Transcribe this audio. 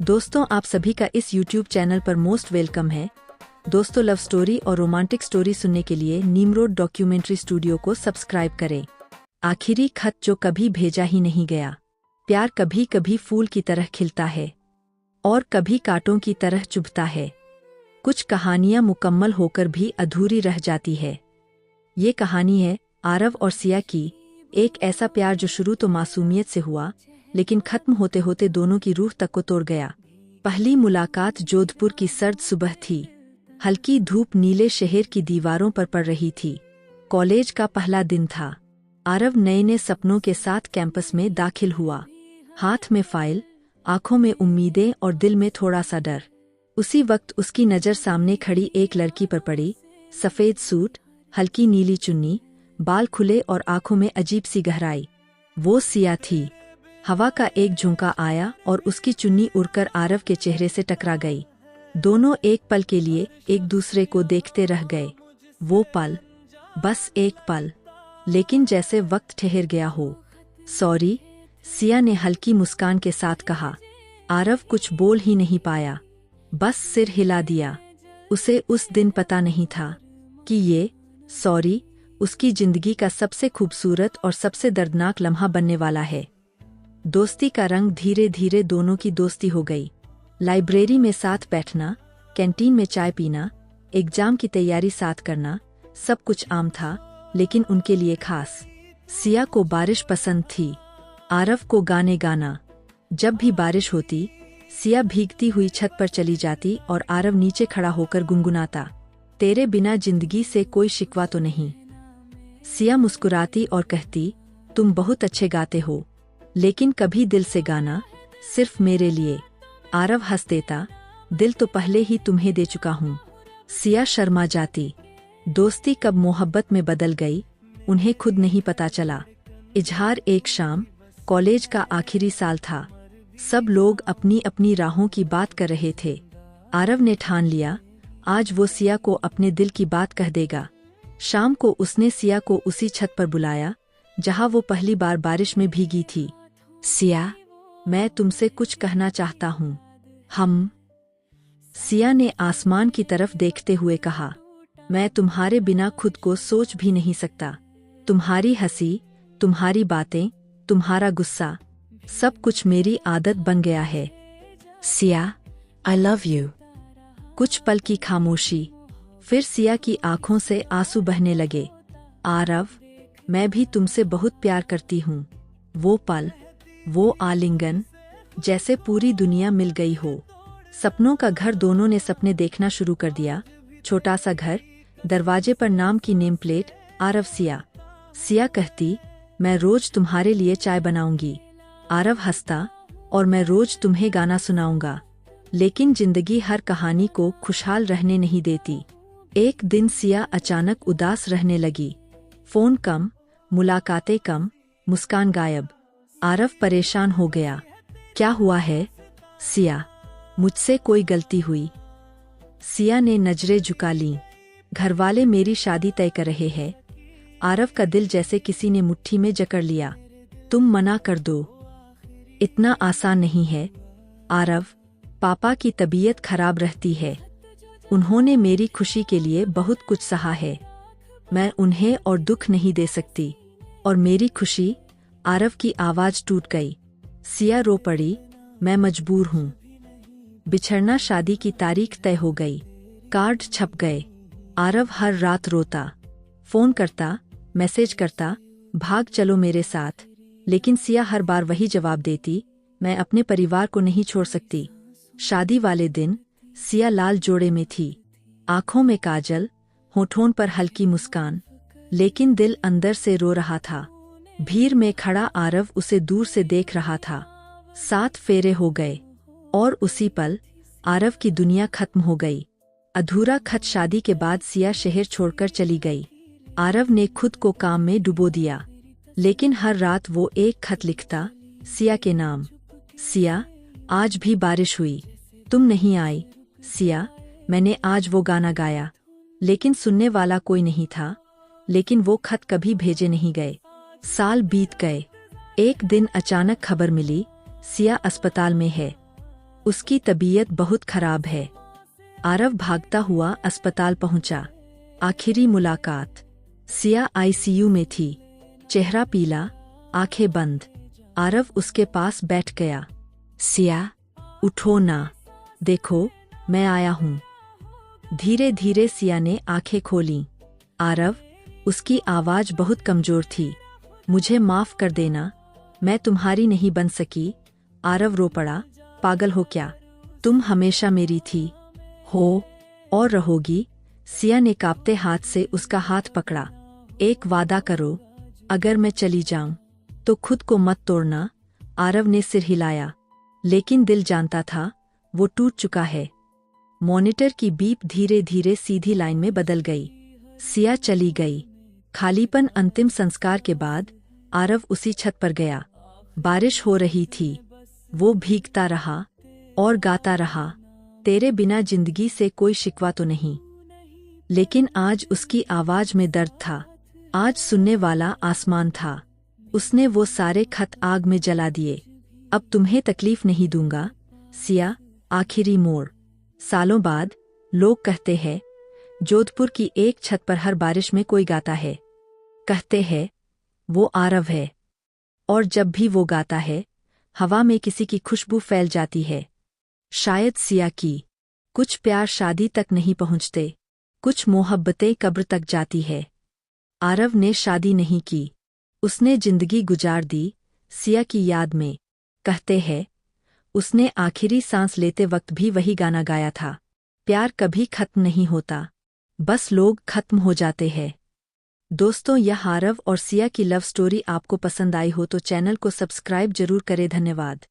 दोस्तों, आप सभी का इस YouTube चैनल पर मोस्ट वेलकम है। दोस्तों, लव स्टोरी और रोमांटिक स्टोरी सुनने के लिए नीमरोड डॉक्यूमेंट्री स्टूडियो को सब्सक्राइब करें। आखिरी खत जो कभी भेजा ही नहीं गया। प्यार कभी कभी फूल की तरह खिलता है और कभी कांटों की तरह चुभता है। कुछ कहानियां मुकम्मल होकर भी अधूरी रह जाती है। ये कहानी है आरव और सिया की, एक ऐसा प्यार जो शुरू तो मासूमियत से हुआ, लेकिन खत्म होते होते दोनों की रूह तक को तोड़ गया। पहली मुलाकात जोधपुर की सर्द सुबह थी। हल्की धूप नीले शहर की दीवारों पर पड़ रही थी। कॉलेज का पहला दिन था। आरव नए नए सपनों के साथ कैंपस में दाखिल हुआ। हाथ में फाइल, आंखों में उम्मीदें और दिल में थोड़ा सा डर। उसी वक्त उसकी नज़र सामने खड़ी एक लड़की पर पड़ी। सफ़ेद सूट, हल्की नीली चुन्नी, बाल खुले और आंखों में अजीब सी गहराई। वो सिया थी। हवा का एक झोंका आया और उसकी चुन्नी उड़कर आरव के चेहरे से टकरा गई। दोनों एक पल के लिए एक दूसरे को देखते रह गए। वो पल, बस एक पल, लेकिन जैसे वक्त ठहर गया हो। सॉरी, सिया ने हल्की मुस्कान के साथ कहा। आरव कुछ बोल ही नहीं पाया, बस सिर हिला दिया। उसे उस दिन पता नहीं था कि ये सॉरी उसकी जिंदगी का सबसे खूबसूरत और सबसे दर्दनाक लम्हा बनने वाला है। दोस्ती का रंग धीरे धीरे दोनों की दोस्ती हो गई। लाइब्रेरी में साथ बैठना, कैंटीन में चाय पीना, एग्जाम की तैयारी साथ करना, सब कुछ आम था, लेकिन उनके लिए खास। सिया को बारिश पसंद थी, आरव को गाने गाना। जब भी बारिश होती, सिया भीगती हुई छत पर चली जाती और आरव नीचे खड़ा होकर गुनगुनाता, तेरे बिना जिंदगी से कोई शिकवा तो नहीं। सिया मुस्कुराती और कहती, तुम बहुत अच्छे गाते हो, लेकिन कभी दिल से गाना, सिर्फ मेरे लिए। आरव हंस देता, दिल तो पहले ही तुम्हें दे चुका हूँ। सिया शर्मा जाती। दोस्ती कब मोहब्बत में बदल गई, उन्हें खुद नहीं पता चला। इजहार एक शाम, कॉलेज का आखिरी साल था। सब लोग अपनी अपनी राहों की बात कर रहे थे। आरव ने ठान लिया, आज वो सिया को अपने दिल की बात कह देगा। शाम को उसने सिया को उसी छत पर बुलाया जहां वो पहली बार बारिश में भीगी थी। सिया, मैं तुमसे कुछ कहना चाहता हूँ। हम सिया ने आसमान की तरफ देखते हुए कहा, मैं तुम्हारे बिना खुद को सोच भी नहीं सकता। तुम्हारी हंसी, तुम्हारी बातें, तुम्हारा गुस्सा, सब कुछ मेरी आदत बन गया है। Siya, I love you. कुछ पल की खामोशी, फिर सिया की आंखों से आंसू बहने लगे। आरव, मैं भी तुमसे बहुत प्यार करती हूँ। वो पल, वो आलिंगन, जैसे पूरी दुनिया मिल गई हो। सपनों का घर, दोनों ने सपने देखना शुरू कर दिया। छोटा सा घर, दरवाजे पर नाम की नेम प्लेट, आरव सिया। सिया कहती, मैं रोज तुम्हारे लिए चाय बनाऊंगी। आरव हंसता, और मैं रोज तुम्हें गाना सुनाऊंगा। लेकिन जिंदगी हर कहानी को खुशहाल रहने नहीं देती। एक दिन सिया अचानक उदास रहने लगी। फोन कम, मुलाकातें कम, मुस्कान गायब। आरव परेशान हो गया। क्या हुआ है? सिया, मुझसे कोई गलती हुई? सिया ने नजरें झुका लीं। घरवाले मेरी शादी तय कर रहे हैं। आरव का दिल जैसे किसी ने मुट्ठी में जकड़ लिया। तुम मना कर दो। इतना आसान नहीं है आरव, पापा की तबीयत खराब रहती है। उन्होंने मेरी खुशी के लिए बहुत कुछ सहा है। मैं उन्हें और दुख नहीं दे सकती। और मेरी खुशी। आरव की आवाज टूट गई। सिया रो पड़ी, मैं मजबूर हूँ। बिछड़ना, शादी की तारीख तय हो गई। कार्ड छप गए। आरव हर रात रोता, फोन करता, मैसेज करता, भाग चलो मेरे साथ। लेकिन सिया हर बार वही जवाब देती, मैं अपने परिवार को नहीं छोड़ सकती। शादी वाले दिन सिया लाल जोड़े में थी, आंखों में काजल, होठों पर हल्की मुस्कान, लेकिन दिल अंदर से रो रहा था। भीड़ में खड़ा आरव उसे दूर से देख रहा था। 7 फेरे हो गए और उसी पल आरव की दुनिया खत्म हो गई। अधूरा खत, शादी के बाद सिया शहर छोड़कर चली गई। आरव ने खुद को काम में डुबो दिया, लेकिन हर रात वो एक खत लिखता, सिया के नाम। सिया, आज भी बारिश हुई, तुम नहीं आई। सिया, मैंने आज वो गाना गाया, लेकिन सुनने वाला कोई नहीं था। लेकिन वो खत कभी भेजे नहीं गए। साल बीत गए। एक दिन अचानक खबर मिली, सिया अस्पताल में है। उसकी तबीयत बहुत खराब है। आरव भागता हुआ अस्पताल पहुंचा। आखिरी मुलाकात। सिया आईसीयू में थी, चेहरा पीला, आंखें बंद। आरव उसके पास बैठ गया। सिया, उठो ना, देखो मैं आया हूँ। धीरे धीरे सिया ने आंखें खोलीं। आरव, उसकी आवाज बहुत कमजोर थी। मुझे माफ कर देना, मैं तुम्हारी नहीं बन सकी। आरव रो पड़ा। पागल हो क्या? तुम हमेशा मेरी थी। हो और रहोगी। सिया ने कांपते हाथ से उसका हाथ पकड़ा। एक वादा करो, अगर मैं चली जाऊं तो खुद को मत तोड़ना। आरव ने सिर हिलाया, लेकिन दिल जानता था वो टूट चुका है। मॉनिटर की बीप धीरे धीरे सीधी लाइन में बदल गई। सिया चली गई। खालीपन। अंतिम संस्कार के बाद आरव उसी छत पर गया। बारिश हो रही थी। वो भीगता रहा और गाता रहा, तेरे बिना जिंदगी से कोई शिकवा तो नहीं। लेकिन आज उसकी आवाज में दर्द था। आज सुनने वाला आसमान था। उसने वो सारे खत आग में जला दिए। अब तुम्हें तकलीफ नहीं दूंगा। सिया। आखिरी मोड़। सालों बाद लोग कहते हैं, जोधपुर की एक छत पर हर बारिश में कोई गाता है। कहते हैं वो आरव है। और जब भी वो गाता है, हवा में किसी की खुशबू फैल जाती है। शायद सिया की। कुछ प्यार शादी तक नहीं पहुंचते, कुछ मोहब्बतें कब्र तक जाती है। आरव ने शादी नहीं की, उसने जिंदगी गुजार दी सिया की याद में। कहते हैं उसने आखिरी सांस लेते वक्त भी वही गाना गाया था। प्यार कभी खत्म नहीं होता, बस लोग खत्म हो जाते हैं। दोस्तों, यह आरव और सिया की लव स्टोरी आपको पसंद आई हो तो चैनल को सब्सक्राइब जरूर करें। धन्यवाद।